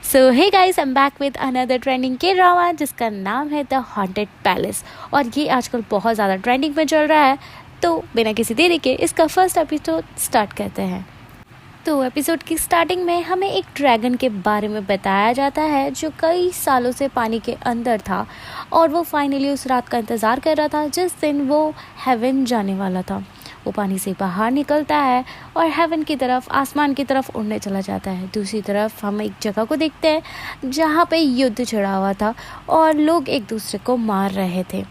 So hey guys, I am back with another trending K drama जिसका नाम है the haunted palace. और ये आजकल बहुत ज़्यादा ट्रेंडिंग में चल रहा है। तो बिना किसी देरी के इसका फर्स्ट एपिसोड स्टार्ट करते हैं। तो एपिसोड की स्टार्टिंग में हमें एक ड्रैगन के बारे में बताया जाता है जो कई सालों से पानी के अंदर था और वो फाइनली उस रात का इंतज़ार कर रहा था जिस दिन वो हेवन जाने वाला था। वो पानी से बाहर निकलता है और हेवन की तरफ, आसमान की तरफ उड़ने चला जाता है। दूसरी तरफ हम एक जगह को देखते हैं जहाँ पे युद्ध छिड़ा हुआ था और लोग एक दूसरे को मार रहे थे।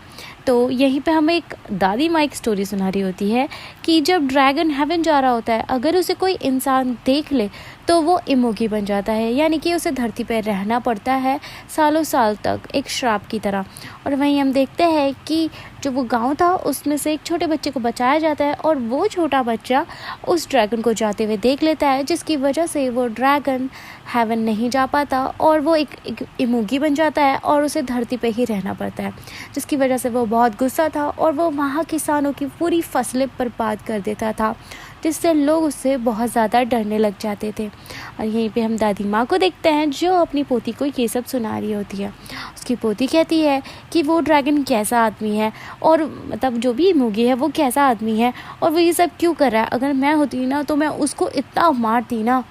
तो यहीं पे हमें एक दादी माँ एक स्टोरी सुना रही होती है कि जब ड्रैगन हेवन जा रहा होता है, अगर उसे कोई इंसान देख ले तो वो इमोगी बन जाता है, यानी कि उसे धरती पर रहना पड़ता है सालों साल तक, एक श्राप की तरह। और वहीं हम देखते हैं कि जो वो गांव था उसमें से एक छोटे बच्चे को बचाया जाता है और वो छोटा बच्चा उस ड्रैगन को जाते हुए देख लेता है, जिसकी वजह से वो ड्रैगन हेवन नहीं जा पाता और वो एक इमोगी बन जाता है और उसे धरती पे ही रहना पड़ता है, जिसकी वजह से वो बहुत गुस्सा था और वो वहाँ किसानों की पूरी फसलें बर्बाद कर देता था, जिससे लोग उससे बहुत ज़्यादा डरने लग जाते थे। और यहीं पे हम दादी माँ को देखते हैं जो अपनी पोती को ये सब सुना रही होती है। उसकी पोती कहती है कि वो ड्रैगन कैसा आदमी है और मतलब जो भी इमोगी है वो कैसा आदमी है और वो ये सब क्यों कर रहा है। अगर मैं होती ना तो मैं उसको इतना मारती ना।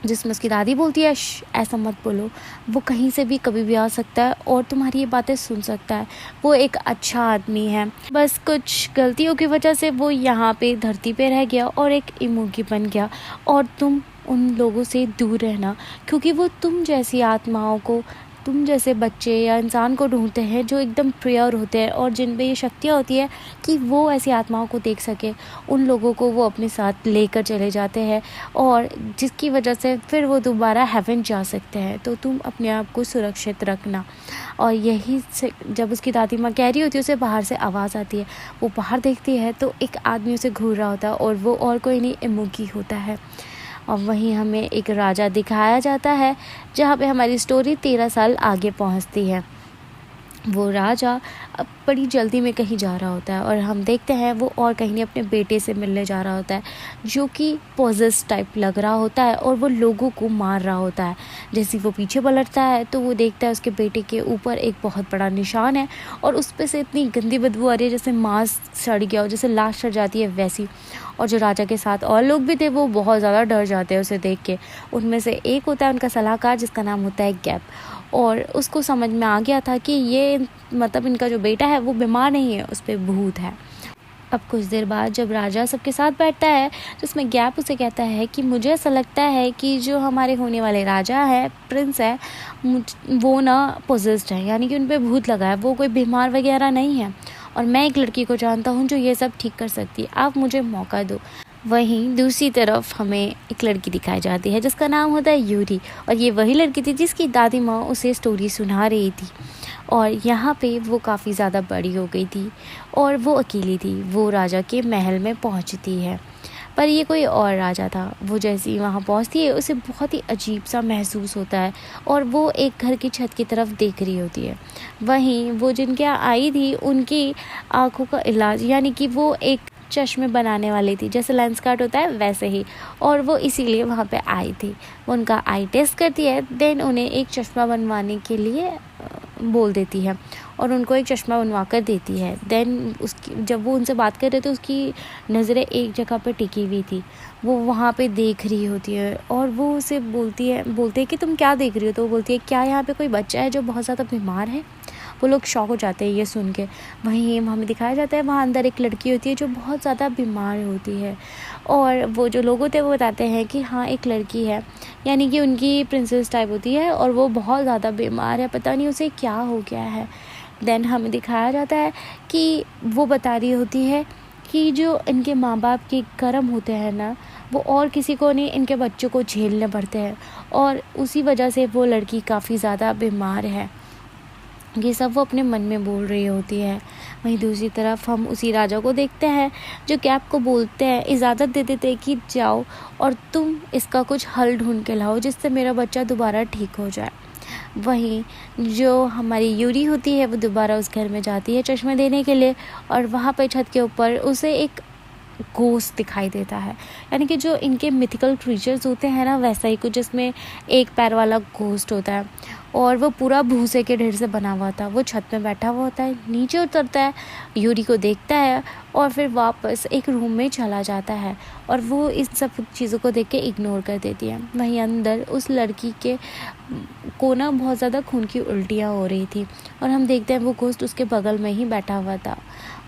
जिसमें उसकी दादी बोलती है, ऐसा मत बोलो, वो कहीं से भी कभी भी आ सकता है और तुम्हारी ये बातें सुन सकता है। वो एक अच्छा आदमी है, बस कुछ गलतियों की वजह से वो यहाँ पे धरती पे रह गया और एक इमोगी बन गया। और तुम उन लोगों से दूर रहना, क्योंकि वो तुम जैसी आत्माओं को, तुम जैसे बच्चे या इंसान को ढूंढते हैं जो एकदम प्योर होते हैं और जिन पे ये शक्तियाँ होती है कि वो ऐसी आत्माओं को देख सके। उन लोगों को वो अपने साथ लेकर चले जाते हैं और जिसकी वजह से फिर वो दोबारा हेवन जा सकते हैं। तो तुम अपने आप को सुरक्षित रखना। और यही से जब उसकी दादी माँ कह रही होती है, उसे बाहर से आवाज़ आती है। वो बाहर देखती है तो एक आदमी उसे घूर रहा होता है और वो और कोई नहीं, इमोगी होता है। और वहीं हमें एक राजा दिखाया जाता है जहाँ पे हमारी स्टोरी 13 साल आगे पहुँचती है। वो राजा अब बड़ी जल्दी में कहीं जा रहा होता है और हम देखते हैं वो और कहीं नहीं अपने बेटे से मिलने जा रहा होता है, जो कि पॉजेस टाइप लग रहा होता है और वो लोगों को मार रहा होता है। जैसे वो पीछे पलटता है तो वो देखता है उसके बेटे के ऊपर एक बहुत बड़ा निशान है और उस पर से इतनी गंदी बदबू आ रही है जैसे मांस सड़ गया हो, जैसे लाश सड़ जाती है वैसी। और जो राजा के साथ और लोग भी थे वो बहुत ज़्यादा डर जाते हैं उसे देख के। उनमें से एक होता है उनका सलाहकार जिसका नाम होता है गैप, और उसको समझ में आ गया था कि ये मतलब इनका जो बेटा है वो बीमार नहीं है, उस पर भूत है। अब कुछ देर बाद जब राजा सबके साथ बैठता है तो उसमें गैप उसे कहता है कि मुझे ऐसा लगता है कि जो हमारे होने वाले राजा है, प्रिंस है, वो ना पोजेस्ड है, यानी कि उन पर भूत लगा है, वो कोई बीमार वगैरह नहीं है। और मैं एक लड़की को जानता हूँ जो ये सब ठीक कर सकती है, आप मुझे मौका दो। वहीं दूसरी तरफ हमें एक लड़की दिखाई जाती है जिसका नाम होता है यूरी, और ये वही लड़की थी जिसकी दादी माँ उसे स्टोरी सुना रही थी। और यहाँ पे वो काफ़ी ज़्यादा बड़ी हो गई थी और वो अकेली थी। वो राजा के महल में पहुँचती है, पर ये कोई और राजा था। वो जैसे ही वहाँ पहुँचती है उसे बहुत ही अजीब सा महसूस होता है और वो एक घर की छत की तरफ देख रही होती है। वहीं वो जिनके यहाँ आई थी उनकी आँखों का इलाज, यानी कि वो एक चश्मे बनाने वाली थी, जैसे लेंस कार्ट होता है वैसे ही, और वो इसीलिए वहाँ पे आई थी। वो उनका आई टेस्ट करती है, देन उन्हें एक चश्मा बनवाने के लिए बोल देती है और उनको एक चश्मा बनवा कर देती है। देन उसकी जब वो उनसे बात कर रहे थे उसकी नज़रें एक जगह पे टिकी हुई थी, वो वहाँ पे देख रही होती है और वो उसे बोलते हैं कि तुम क्या देख रही हो। तो वो बोलती है, क्या यहाँ पे कोई बच्चा है जो बहुत ज़्यादा बीमार है। वो लोग शॉक हो जाते हैं ये सुन के। वहीं हमें दिखाया जाता है वहाँ अंदर एक लड़की होती है जो बहुत ज़्यादा बीमार होती है और वो जो लोग होते हैं वो बताते हैं कि हाँ एक लड़की है, यानी कि उनकी प्रिंसेस टाइप होती है और वो बहुत ज़्यादा बीमार है, पता नहीं उसे क्या हो गया है। देन हमें दिखाया जाता है कि वो बता रही होती है कि जो इनके माँ बाप के कर्म होते हैं ना, वो और किसी को नहीं, इनके बच्चों को झेलने पड़ते हैं और उसी वजह से वो लड़की काफ़ी ज़्यादा बीमार है। ये सब वो अपने मन में बोल रही होती है। वहीं दूसरी तरफ हम उसी राजा को देखते हैं जो कैप को बोलते हैं, इजाज़त दे देते हैं कि जाओ और तुम इसका कुछ हल ढूंढ के लाओ जिससे मेरा बच्चा दोबारा ठीक हो जाए। वहीं जो हमारी यूरी होती है वो दोबारा उस घर में जाती है चश्मे देने के लिए और वहाँ पे छत के ऊपर उसे एक घोस्ट दिखाई देता है। यानी कि जो इनके मिथिकल क्रीचर्स होते हैं ना, वैसा ही कुछ, जिसमें एक पैर वाला घोस्ट होता है और वो पूरा भूसे के ढेर से बना हुआ था। वो छत में बैठा हुआ होता है, नीचे उतरता है, यूरी को देखता है और फिर वापस एक रूम में चला जाता है और वो इस सब चीज़ों को देख के इग्नोर कर देती है। वहीं अंदर उस लड़की के को ना बहुत ज़्यादा खून की उल्टियाँ हो रही थी और हम देखते हैं वो घोस्ट उसके बगल में ही बैठा हुआ था।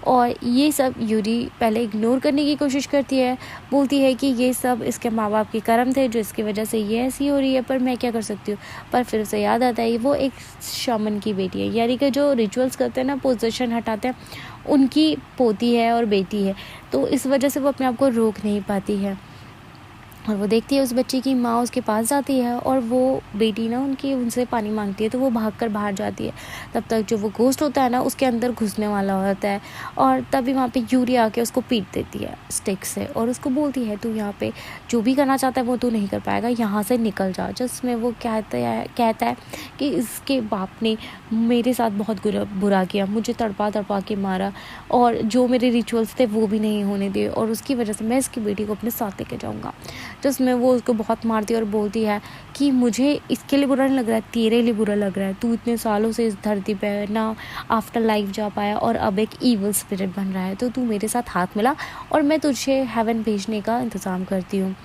और ये सब यूरी पहले इग्नोर करने की कोशिश करती है, बोलती है कि ये सब इसके माँ बाप के कर्म थे जो इसकी वजह से ये ऐसी हो रही है, पर मैं क्या कर सकती हूँ। पर फिर उसे याद आता है वो एक शामन की बेटी है, यानी कि जो रिचुअल्स करते हैं ना, पोजेशन हटाते हैं, उनकी पोती है और बेटी है। तो इस वजह से वो अपने आप को रोक नहीं पाती है और वो देखती है उस बच्चे की माँ उसके पास जाती है और वो बेटी ना उनसे पानी मांगती है, तो वो भागकर बाहर जाती है। तब तक जो वो घोस्ट होता है ना, उसके अंदर घुसने वाला होता है और तभी वहाँ पे यूरी आके उसको पीट देती है स्टिक से और उसको बोलती है, तू यहाँ पे जो भी करना चाहता है वो तू नहीं कर पाएगा, यहाँ से निकल जा। जिसमें वो कहता है कि इसके बाप ने मेरे साथ बहुत बुरा किया, मुझे तड़पा तड़पा के मारा और जो मेरे रिचुअल्स थे वो भी नहीं होने दिए और उसकी वजह से मैं इसकी बेटी को अपने साथ लेके जाऊँगा। जिसमें वो उसको बहुत मारती है और बोलती है कि मुझे इसके लिए बुरा नहीं लग रहा है, तेरे लिए बुरा लग रहा है, तू इतने सालों से इस धरती पे ना आफ्टर लाइफ जा पाया और अब एक ईवल स्पिरिट बन रहा है, तो तू मेरे साथ हाथ मिला और मैं तुझे हेवन भेजने का इंतज़ाम करती हूँ।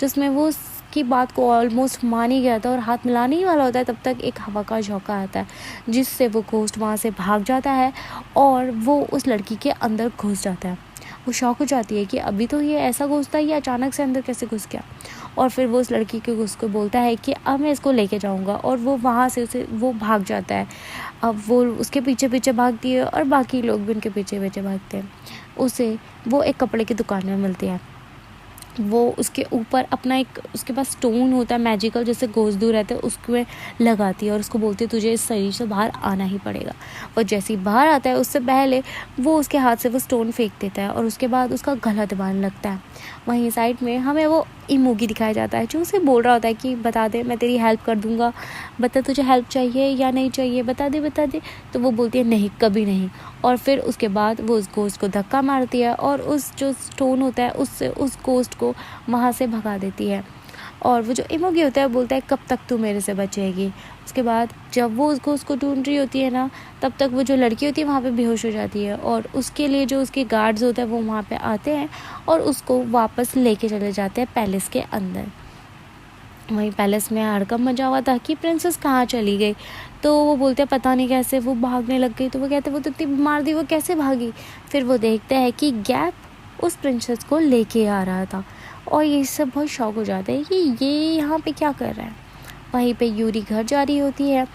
जिसमें वो की बात को ऑलमोस्ट मान ही गया था और हाथ मिलाने ही वाला होता है, तब तक एक हवा का झोंका आता है जिससे वो घोस्ट वहाँ से भाग जाता है और वो उस लड़की के अंदर घुस जाता है। वो शॉक हो जाती है कि अभी तो ये ऐसा घुसता है, ये अचानक से अंदर कैसे घुस गया। और फिर वो उस लड़की के उसको बोलता है कि अब मैं इसको लेके जाऊंगा और वो वहाँ से वो भाग जाता है। अब वो उसके पीछे पीछे भागती है और बाकी लोग भी उनके पीछे पीछे भागते हैं। उसे वो एक कपड़े की दुकान में मिलती है, वो उसके ऊपर अपना एक उसके पास स्टोन होता है मैजिकल, जैसे गोजदू रहते हैं, उसको लगाती है और उसको बोलती है तुझे इस शरीर से बाहर आना ही पड़ेगा। वो जैसे ही बाहर आता है उससे पहले वो उसके हाथ से वो स्टोन फेंक देता है और उसके बाद उसका गला दबाने लगता है। वहीं साइड में हमें वो इमोगी दिखाया जाता है जो उसे बोल रहा होता है कि बता दे, मैं तेरी हेल्प कर दूंगा, बता तुझे हेल्प चाहिए या नहीं चाहिए, बता दे। तो वो बोलती है नहीं, कभी नहीं। और फिर उसके बाद वो उस घोस्ट को धक्का मारती है और उस जो स्टोन होता है उससे उस घोस्ट को वहाँ से भगा देती है। और वो जो इमोगी होता है बोलता है कब तक तू मेरे से बचेगी। उसके बाद जब वो उस घोस्ट को ढूंढ रही होती है ना, तब तक वो जो लड़की होती है वहाँ पे बेहोश हो जाती है और उसके लिए जो उसके गार्ड्स होते हैं वो वहाँ पे आते हैं और उसको वापस लेके चले जाते हैं पैलेस के अंदर। वहीं पैलेस में हड़कंप मचा हुआ था कि प्रिंसेस कहाँ चली गई। तो वो बोलते हैं पता नहीं कैसे वो भागने लग गई। तो वो कहते हैं वो तो इतनी बीमार थी, वो कैसे भागी। फिर वो देखते हैं कि गैप उस प्रिंसेस को लेके आ रहा था और ये सब बहुत शॉक हो जाते हैं कि ये यहाँ पे क्या कर रहा है। वहीं पे यूरी घर जा रही होती है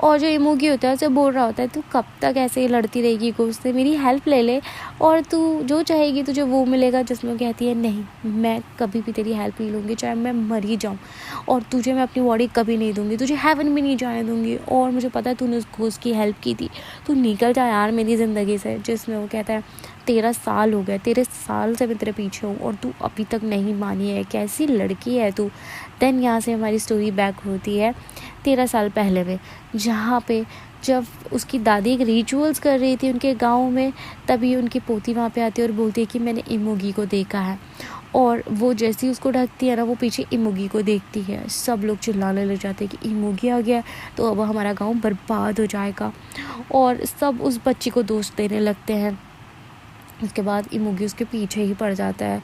और जो इमोगी होता है उसे बोल रहा होता है तू कब तक ऐसे ही लड़ती रहेगी घोस्ट से, मेरी हेल्प ले ले और तू जो चाहेगी तुझे वो मिलेगा। जिसमें वो कहती है नहीं, मैं कभी भी तेरी हेल्प नहीं लूँगी, चाहे मैं मर ही जाऊँ, और तुझे मैं अपनी बॉडी कभी नहीं दूँगी, तुझे हेवन भी नहीं जाने दूँगी। और मुझे पता है तूने उस घोस्ट की हेल्प की थी, तू निकल जा यार मेरी ज़िंदगी से। जिसमें वो कहता है 13 साल हो गए, 13 साल से मैं तेरे पीछे हूँ और तू अभी तक नहीं मानी है, कैसी लड़की है तू। देन यहाँ से हमारी स्टोरी बैक होती है 13 साल पहले में, जहाँ पे जब उसकी दादी एक रिचुअल्स कर रही थी उनके गांव में, तभी उनकी पोती वहाँ पे आती है और बोलती है कि मैंने इमोगी को देखा है। और वो जैसी उसको ढकती है ना, वो पीछे इमोगी को देखती है। सब लोग चिल्लाने लग जाते हैं कि इमोगी आ गया तो अब हमारा गांव बर्बाद हो जाएगा और सब उस बच्ची को दोष देने लगते हैं। उसके बाद इमोगी उसके पीछे ही पड़ जाता है।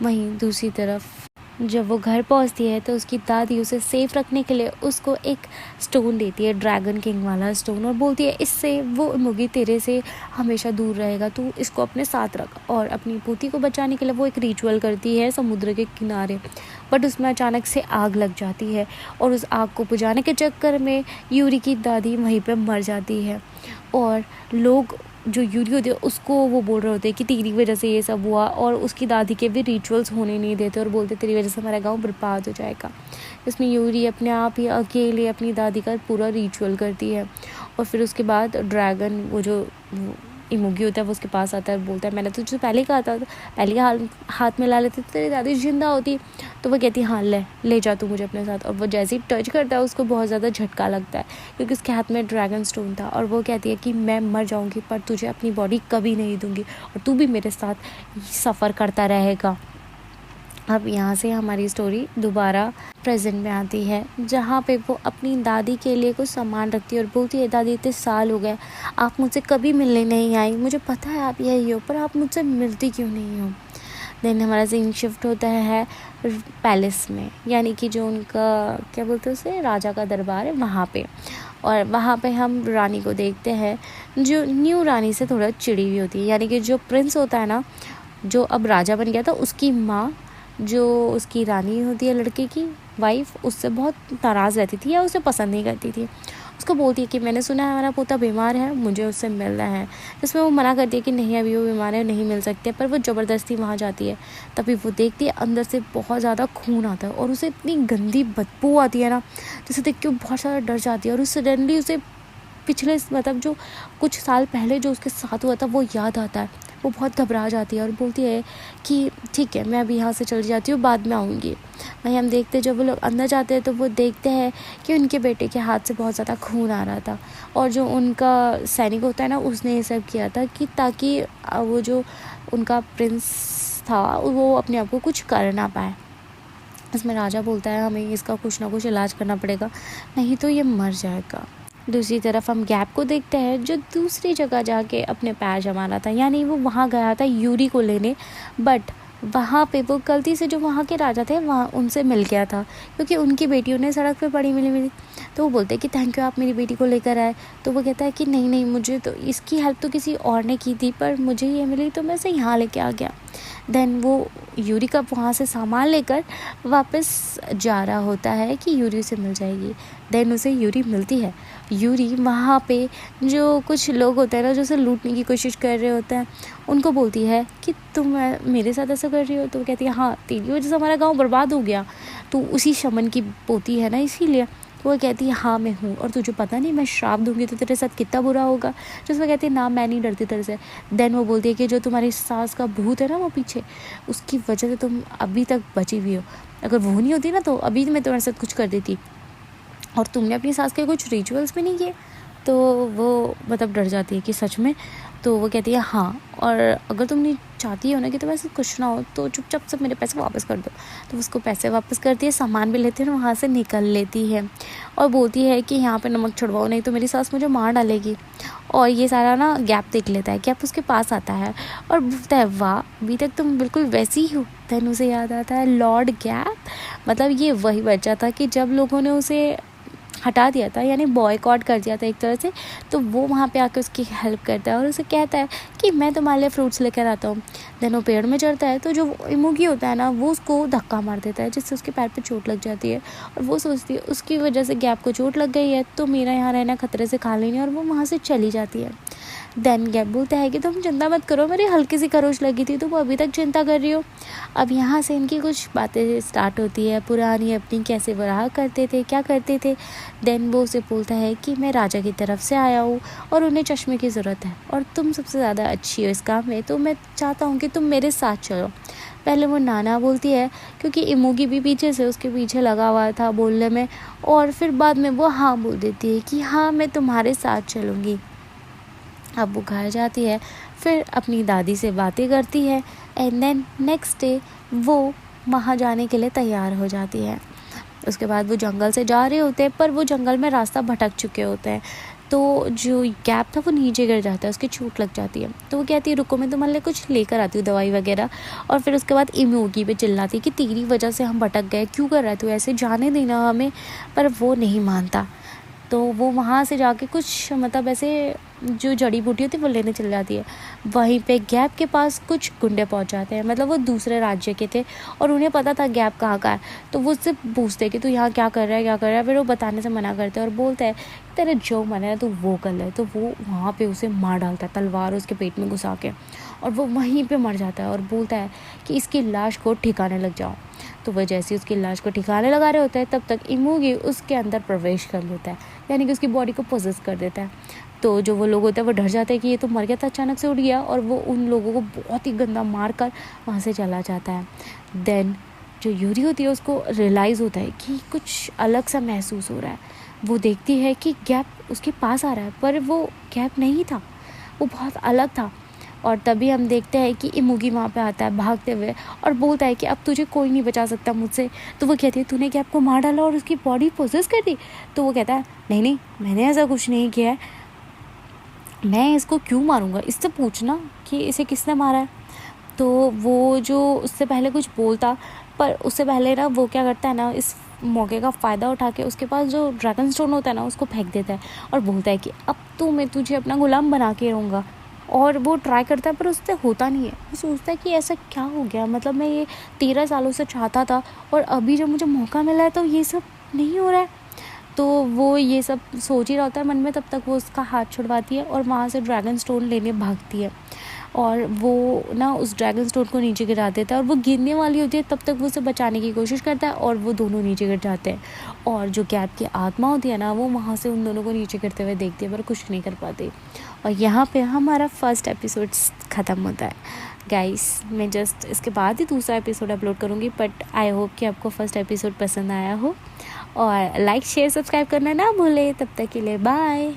वहीं दूसरी तरफ जब वो घर पहुंचती है तो उसकी दादी उसे सेफ रखने के लिए उसको एक स्टोन देती है, ड्रैगन किंग वाला स्टोन, और बोलती है इससे वो इमोगी तेरे से हमेशा दूर रहेगा, तू इसको अपने साथ रख। और अपनी पोती को बचाने के लिए वो एक रिचुअल करती है समुद्र के किनारे, बट उसमें अचानक से आग लग जाती है और उस आग को बुझाने के चक्कर में यूरी की दादी वहीं पर मर जाती है। और लोग जो यूरी होती है उसको वो बोल रहे होते हैं कि तेरी वजह से ये सब हुआ, और उसकी दादी के भी रिचुअल्स होने नहीं देते और बोलते तेरी वजह से हमारा गांव बर्बाद हो जाएगा। इसमें यूरी अपने आप ही अकेले अपनी दादी का पूरा रिचुअल करती है। और फिर उसके बाद ड्रैगन वो जो इमोगी होता है वो उसके पास आता है और बोलता है मैंने तुझे पहले कहा था, पहले हाथ में ला लेती तो तेरी दादी जिंदा होती। तो वो कहती है हाँ ले जा तू मुझे अपने साथ। और वो जैसे ही टच करता है उसको बहुत ज़्यादा झटका लगता है क्योंकि उसके हाथ में ड्रैगन स्टोन था। और वो कहती है कि मैं मर जाऊँगी पर तुझे अपनी बॉडी कभी नहीं दूँगी और तू भी मेरे साथ सफ़र करता रहेगा। अब यहाँ से हमारी स्टोरी दोबारा प्रेजेंट में आती है जहाँ पे वो अपनी दादी के लिए कुछ सामान रखती है और बोलती है दादी इतने साल हो गए आप मुझसे कभी मिलने नहीं आई, मुझे पता है आप यही हो पर आप मुझसे मिलती क्यों नहीं हो। देन हमारा सीन शिफ्ट होता है पैलेस में, यानी कि जो उनका क्या बोलते हैं उसे राजा का दरबार है वहाँ पे। और वहाँ पे हम रानी को देखते हैं जो न्यू रानी से थोड़ा चिड़ी हुई होती है, यानी कि जो प्रिंस होता है ना जो अब राजा बन गया था उसकी माँ जो उसकी रानी होती है लड़के की वाइफ उससे बहुत नाराज़ रहती थी या उसे पसंद नहीं करती थी। उसको बोलती है कि मैंने सुना है हमारा पोता बीमार है, मुझे उससे मिलना है। जिसमें वो मना करती है कि नहीं अभी वो बीमार है नहीं मिल सकते, पर वो ज़बरदस्ती वहाँ जाती है। तभी वो देखती है अंदर से बहुत ज़्यादा खून आता है और उसे इतनी गंदी बदबू आती है ना जिसे देख के वो बहुत ज़्यादा डर जाती है। और उस सडनली उसे पिछले मतलब जो कुछ साल पहले जो उसके साथ हुआ था वो याद आता है। वो बहुत घबरा जाती है और बोलती है कि ठीक है मैं अभी यहाँ से चली जाती हूँ बाद में आऊँगी। वहीं हम देखते हैं जब वो लोग अंदर जाते हैं तो वो देखते हैं कि उनके बेटे के हाथ से बहुत ज़्यादा खून आ रहा था और जो उनका सैनिक होता है ना उसने ये सब किया था कि ताकि वो जो उनका प्रिंस था वो अपने आप को कुछ कर ना पाए। इसमें राजा बोलता है हमें इसका कुछ ना कुछ इलाज करना पड़ेगा नहीं तो ये मर जाएगा। दूसरी तरफ हम गैप को देखते हैं जो दूसरी जगह जाके अपने पैर जमा रहा था, यानी वो वहाँ गया था यूरी को लेने, बट वहाँ पे वो गलती से जो वहाँ के राजा थे वहाँ उनसे मिल गया था क्योंकि उनकी बेटी उन्हें सड़क पे पड़ी मिली। तो वो बोलते हैं कि थैंक यू आप मेरी बेटी को लेकर आए। तो वो कहता है कि नहीं मुझे तो इसकी हेल्प तो किसी और ने की थी पर मुझे ये मिली तो मैं इसे यहाँ लेके आ गया। देन वो यूरी का वहाँ से सामान लेकर वापस जा रहा होता है कि यूरी उसे मिल जाएगी। देन उसे यूरी मिलती है। यूरी वहाँ पे जो कुछ लोग होते हैं ना जो उसे लूटने की कोशिश कर रहे होते हैं उनको बोलती है कि तुम मेरे साथ ऐसा कर रही हो। तो वो कहती है हाँ तेरी वजह से हमारा गांव बर्बाद हो गया, तो उसी शमन की पोती है ना इसीलिए। तो वो कहती है हाँ मैं हूँ और तुझे पता नहीं मैं श्राप दूंगी तो तेरे साथ कितना बुरा होगा। जिसमें कहती है ना मैं नहीं डरती तेरे से। देन वो बोलती है कि जो तुम्हारी सास का भूत है ना वो पीछे उसकी वजह से तुम अभी तक बची हुई हो, अगर वो नहीं होती ना तो अभी मैं तुम्हारे साथ कुछ कर देती और तुमने अपनी सास के कुछ रिचुअल्स भी नहीं किए। तो वो मतलब डर जाती है कि सच में। तो वो कहती है हाँ और अगर तुम नहीं चाहती हो ना कि तुम्हें ऐसा कुछ ना हो तो चुपचाप सब मेरे पैसे वापस कर दो। तो उसको पैसे वापस करती है, सामान भी लेती है और वहाँ से निकल लेती है और बोलती है कि यहाँ पे नमक छुड़वाओ नहीं तो मेरी सास मुझे मार डालेगी। और ये सारा ना गैप देख लेता है, गैप उसके पास आता है और बोलता है वाह अभी तक तुम बिल्कुल वैसी ही हो। देन उसे याद आता है लॉर्ड गैप, मतलब ये वही बच्चा था कि जब लोगों ने उसे हटा दिया था यानी बॉयकॉट कर दिया था एक तरह से, तो वो वहाँ पे आके उसकी हेल्प करता है और उसे कहता है कि मैं तुम्हारे लिए फ्रूट्स लेकर आता हूँ। देन वो पेड़ में चढ़ता है तो जो इमोगी होता है ना वो उसको धक्का मार देता है जिससे उसके पैर पे चोट लग जाती है और वो सोचती है उसकी वजह से गैप को चोट लग गई है तो मेरा यहाँ रहना खतरे से खाली नहीं, और वो वहाँ से चली जाती है। देन गैप बोलता है कि तुम चिंता मत करो, मेरी हल्की सी खरोच लगी थी तो वो अभी तक चिंता कर रही हो। अब यहाँ से इनकी कुछ बातें स्टार्ट होती है पुरानी अपनी, कैसे वो रहा करते थे क्या करते थे। देन वो उसे बोलता है कि मैं राजा की तरफ से आया हूँ और उन्हें चश्मे की ज़रूरत है और तुम सबसे ज़्यादा अच्छी हो इस काम में तो मैं चाहता हूँ कि तुम मेरे साथ चलो। पहले वो नाना बोलती है क्योंकि इमोगी भी पीछे से उसके पीछे लगा हुआ था बोलने में, और फिर बाद में वो हाँ बोल देती है कि हाँ मैं तुम्हारे साथ चलूँगी। अब वो घर जाती है, फिर अपनी दादी से बातें करती है एंड देन नेक्स्ट डे वो वहाँ जाने के लिए तैयार हो जाती है। उसके बाद वो जंगल से जा रहे होते हैं पर वो जंगल में रास्ता भटक चुके होते हैं तो जो गैप था वो नीचे गिर जाता है, उसकी चोट लग जाती है। तो वो कहती है रुको मैं तुम्हारे लिए कुछ लेकर आती हूँ दवाई वगैरह। और फिर उसके बाद इमोगी पे चिल्लाती है कि तेरी वजह से हम भटक गए, क्यों कर रहा है तू ऐसे, जाने देना हमें। पर वो नहीं मानता तो वो वहाँ से जाके कुछ मतलब ऐसे जो जड़ी बूटी होती है वो लेने चल जाती है। वहीं पे गैप के पास कुछ गुंडे पहुँच जाते हैं, मतलब वो दूसरे राज्य के थे और उन्हें पता था गैप कहाँ का है। तो वो उससे पूछते कि तू यहाँ क्या कर रहा है क्या कर रहा है। फिर वो बताने से मना करते हैं और बोलते हैं तेरे जो मन है तू वो कर ले। तो वो वहाँ पे उसे मार डालता है तलवार उसके पेट में घुसा के और वो वहीं पे मर जाता है और बोलता है कि इसकी लाश को ठिकाने लग जाओ। तो वह जैसे ही उसकी लाश को ठिकाने लगा रहे होता है तब तक इमुगी उसके अंदर प्रवेश कर लेता है, यानी कि उसकी बॉडी को पोजेस कर देता है। तो जो वो लोग होते हैं वो डर जाते हैं कि ये तो मर गया था, अचानक से उठ गया, और वो उन लोगों को बहुत ही गंदा मार कर वहाँ से चला जाता है। देन जो यूरी होती है उसको रियलाइज़ होता है कि कुछ अलग सा महसूस हो रहा है। वो देखती है कि गैप उसके पास आ रहा है, पर वो गैप नहीं था, वो बहुत अलग था। और तभी हम देखते हैं कि इमुगी वहाँ पे आता है भागते हुए और बोलता है कि अब तुझे कोई नहीं बचा सकता मुझसे। तो वो कहती है तूने गैप को मार डाला और उसकी बॉडी पोजेस कर दी। तो वो कहता है नहीं नहीं, मैंने ऐसा कुछ नहीं किया है, मैं इसको क्यों मारूंगा, इससे पूछना कि इसे किसने मारा है। तो वो जो उससे पहले कुछ बोलता, पर उससे पहले ना वो क्या करता है ना, इस मौके का फ़ायदा उठा के उसके पास जो ड्रैगन स्टोन होता है ना उसको फेंक देता है और बोलता है कि अब तो मैं तुझे अपना गुलाम बना के रहूँगा। और वो ट्राई करता है पर उससे होता नहीं है। वो सोचता है कि ऐसा क्या हो गया, मतलब मैं ये 13 सालों से चाहता था और अभी जब मुझे मौका मिला है तो ये सब नहीं हो रहा है। तो वो ये सब सोच ही रहा होता है मन में, तब तक वो उसका हाथ छुड़वाती है और वहाँ से ड्रैगन स्टोन लेने भागती है। और वो ना उस ड्रैगन स्टोन को नीचे गिरा देता है और वो गिरने वाली होती है, तब तक वो उसे बचाने की कोशिश करता है और वो दोनों नीचे गिर जाते हैं। और जो गैप की आत्मा होती है ना वो वहाँ से उन दोनों को नीचे गिरते हुए देखती है पर कुछ नहीं कर पाती। और यहाँ पे हमारा फर्स्ट एपिसोड ख़त्म होता है। गाइस मैं जस्ट इसके बाद ही दूसरा एपिसोड अपलोड करूँगी, बट आई होप कि आपको फर्स्ट एपिसोड पसंद आया हो। और लाइक शेयर सब्सक्राइब करना ना भूले। तब तक के लिए बाय।